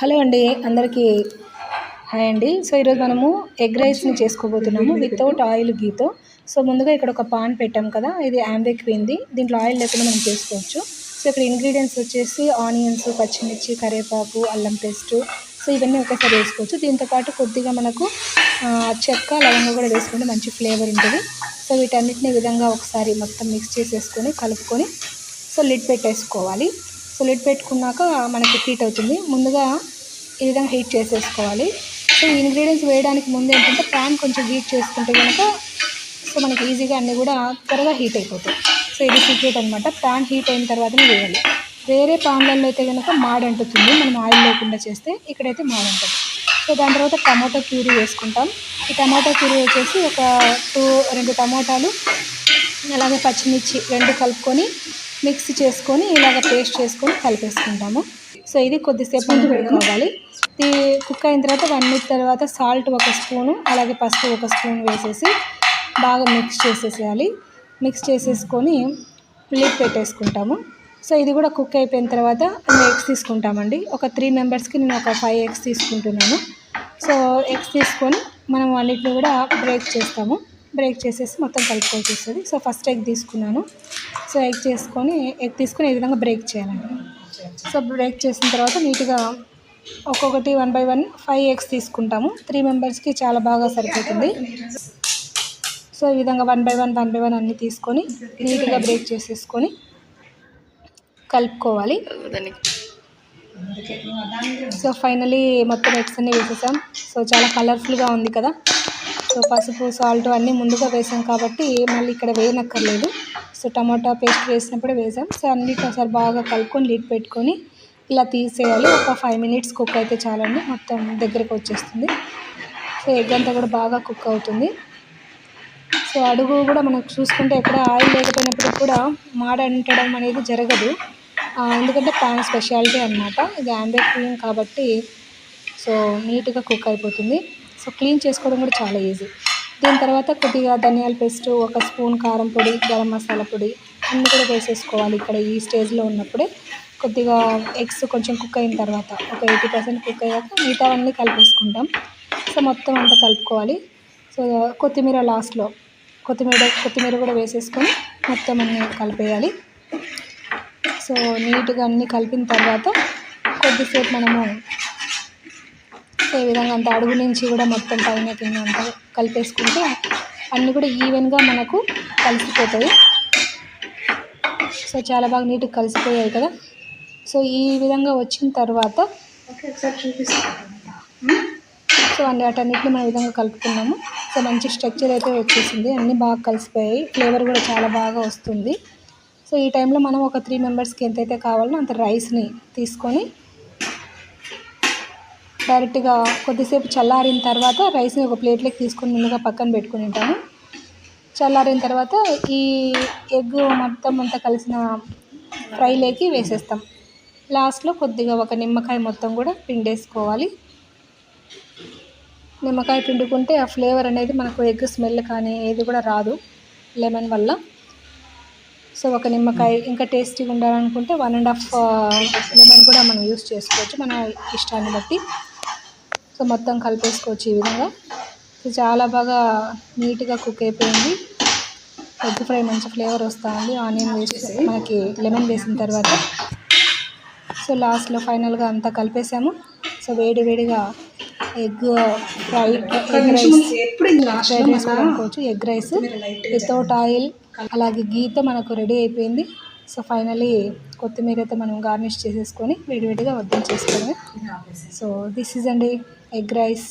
Hello అండి, అందరికీ hi అండి. సో ఈరోజు మనము ఎగ్ రైస్ని చేసుకోబోతున్నాము వితౌట్ ఆయిల్ గీతో. సో ముందుగా ఇక్కడ ఒక పాన్ పెట్టాం కదా, ఇది యాంబే క్వీన్ది. దీంట్లో ఆయిల్ లేకుండా మనం చేసుకోవచ్చు. సో ఇక్కడ ఇంగ్రీడియంట్స్ వచ్చేసి ఆనియన్స్, పచ్చిమిర్చి, కరివేపాకు, అల్లం పేస్టు. సో ఇవన్నీ ఒకేసారి వేసుకోవచ్చు. దీంతోపాటు కొద్దిగా మనకు చెక్క, లవంగా కూడా వేసుకుంటే మంచి ఫ్లేవర్ ఉంటుంది. సో వీటన్నిటిని ఈ విధంగా ఒకసారి మొత్తం మిక్స్ చేసేసుకొని కలుపుకొని సో లిడ్ పెట్టేసుకోవాలి. సో లిడ్ పెట్టుకున్నాక మనకి హీట్ అవుతుంది. ముందుగా ఈ విధంగా హీట్ చేసేసుకోవాలి. సో ఈ ఇంగ్రీడియంట్స్ వేయడానికి ముందు ఏంటంటే ప్యాన్ కొంచెం హీట్ చేసుకుంటే కనుక సో మనకి ఈజీగా అన్నీ కూడా త్వరగా హీట్ అయిపోతాయి. సో ఇది సీక్రెట్ అనమాట. ప్యాన్ హీట్ అయిన తర్వాతనే వేయాలి. వేరే పాన్లలో అయితే కనుక మాడంటుతుంది, మనం ఆయిల్ లేకుండా చేస్తే. ఇక్కడైతే మాడంటుంది. సో దాని తర్వాత టమాటో ప్యూరీ వేసుకుంటాం. ఈ టమాటో ప్యూరీ వచ్చేసి ఒక 2 టమాటాలు, అలాగే పచ్చిమిర్చి 2 కలుపుకొని మిక్స్ చేసుకొని ఇలాగ పేస్ట్ చేసుకొని కలిపేసుకుంటాము. సో ఇది కొద్దిసేపు పెట్టుకోవాలి. ఇది కుక్ అయిన తర్వాత 1 మినిట్ తర్వాత సాల్ట్ 1 స్పూను, అలాగే పసుపు 1 స్పూన్ వేసేసి బాగా మిక్స్ చేసేసేయాలి. మిక్స్ చేసేసుకొని లిడ్ పెట్టేసుకుంటాము. సో ఇది కూడా కుక్ అయిపోయిన తర్వాత ఎగ్స్ తీసుకుంటామండి. ఒక 3 మెంబర్స్కి నేను ఒక 5 ఎగ్స్ తీసుకుంటున్నాను. సో ఎగ్స్ తీసుకొని మనం అన్నిటిని కూడా బ్రేక్ చేస్తాము. బ్రేక్ చేసేసి మొత్తం కలుపుకోవాల్సి వస్తుంది. సో ఫస్ట్ ఎగ్ తీసుకున్నాను. సో ఎగ్ తీసుకొని ఈ విధంగా బ్రేక్ చేయాలండి. సో బ్రేక్ చేసిన తర్వాత నీట్గా ఒక్కొక్కటి 1 by 1 5 ఎగ్స్ తీసుకుంటాము. 3 మెంబర్స్కి చాలా బాగా సరిపోతుంది. సో ఈ విధంగా 1 by 1 అన్నీ తీసుకొని నీట్గా బ్రేక్ చేసేసుకొని కలుపుకోవాలి. సో ఫైనలీ మొత్తం ఎగ్స్ అన్నీ వేసేసాం. సో చాలా కలర్ఫుల్గా ఉంది కదా. సో పసుపు, సాల్ట్ అన్నీ ముందుగా వేసాం కాబట్టి మళ్ళీ ఇక్కడ వేయనక్కర్లేదు. సో టమాటా పేస్ట్ వేసినప్పుడే వేసాం. సో అన్నిటి ఒకసారి బాగా కలుపుకొని లిడ్ పెట్టుకొని ఇలా తీసేయాలి. ఒక 5 minutes కుక్ అయితే చాలండి, మొత్తం దగ్గరకు వచ్చేస్తుంది. సో ఎగ్ అంతా కూడా బాగా కుక్ అవుతుంది. సో అడుగు కూడా మనకు చూసుకుంటే ఎక్కడ ఆయిల్ లేకపోయినప్పుడు కూడా మాడంటడం అనేది జరగదు. ఎందుకంటే ప్యాన్ స్పెషాలిటీ అనమాట. ఇది యాంబే క్వీన్ కాబట్టి సో నీట్గా కుక్ అయిపోతుంది. సో క్లీన్ చేసుకోవడం కూడా చాలా ఈజీ. దీని తర్వాత కొద్దిగా ధనియాల పేస్ట్, 1 స్పూన్ కారం పొడి, గరం మసాలా పొడి అన్నీ కూడా వేసేసుకోవాలి. ఇక్కడ ఈ స్టేజ్లో ఉన్నప్పుడే కొద్దిగా ఎగ్స్ కొంచెం కుక్ అయిన తర్వాత ఒక 80% కుక్ అయ్యాక మిగతావన్నీ కలిపేసుకుంటాం. సో మొత్తం అంతా కలుపుకోవాలి. సో కొత్తిమీర లాస్ట్లో కొత్తిమీర కూడా వేసేసుకొని మొత్తం అన్నీ కలిపేయాలి. సో నీట్గా అన్నీ కలిపిన తర్వాత కొద్దిసేపు మనము ఈ విధంగా అంత అడుగు నుంచి కూడా మొత్తం పైన కింద అంతా కలిపేసుకుంటే అన్నీ కూడా ఈవెన్గా మనకు కలిసిపోతాయి. సో చాలా బాగా నీట్గా కలిసిపోయాయి కదా. సో ఈ విధంగా వచ్చిన తర్వాత సో వాటన్నిటిని మనం ఈ విధంగా కలుపుకున్నాము. సో మంచి స్ట్రక్చర్ అయితే వచ్చేసింది, అన్నీ బాగా కలిసిపోయాయి. ఫ్లేవర్ కూడా చాలా బాగా వస్తుంది. సో ఈ టైంలో మనం ఒక 3 మెంబర్స్కి ఎంతైతే కావాలో అంత రైస్ని తీసుకొని డైరెక్ట్గా కొద్దిసేపు చల్లారిన తర్వాత రైస్ని ఒక ప్లేట్లోకి తీసుకొని ముందుగా పక్కన పెట్టుకుని ఉంటాము. చల్లారిన తర్వాత ఈ ఎగ్ మొత్తం అంతా కలిసిన ఫ్రైలోకి వేసేస్తాం. లాస్ట్లో కొద్దిగా 1 నిమ్మకాయ మొత్తం కూడా పిండేసుకోవాలి. నిమ్మకాయ పిండుకుంటే ఆ ఫ్లేవర్ అనేది మనకు ఎగ్ స్మెల్ కానీ ఏది కూడా రాదు లెమన్ వల్ల. సో 1 నిమ్మకాయ, ఇంకా టేస్టీగా ఉండాలనుకుంటే 1.5 లెమన్ కూడా మనం యూస్ చేసుకోవచ్చు మన ఇష్టాన్ని బట్టి. సో మొత్తం కలిపేసుకోవచ్చు ఈ విధంగా. సో చాలా బాగా నీట్గా కుక్ అయిపోయింది. ఎగ్ ఫ్రై మంచి ఫ్లేవర్ వస్తూ ఉంది ఆనియన్ వేసి మనకి లెమన్ వేసిన తర్వాత. సో లాస్ట్లో ఫైనల్గా అంతా కలిపేసాము. సో వేడిగా ఎగ్ రైస్ చేసుకోవచ్చు. ఎగ్ రైస్ వితౌట్ ఆయిల్ అలాగే గీతో మనకు రెడీ అయిపోయింది. సో ఫైనలీ కొత్తిమీర అయితే మనం గార్నిష్ చేసేసుకొని వేడిగా వడ్డించేసుకోవడమే. సో దిస్ ఈజ్ అండి ఎగ్ రైస్.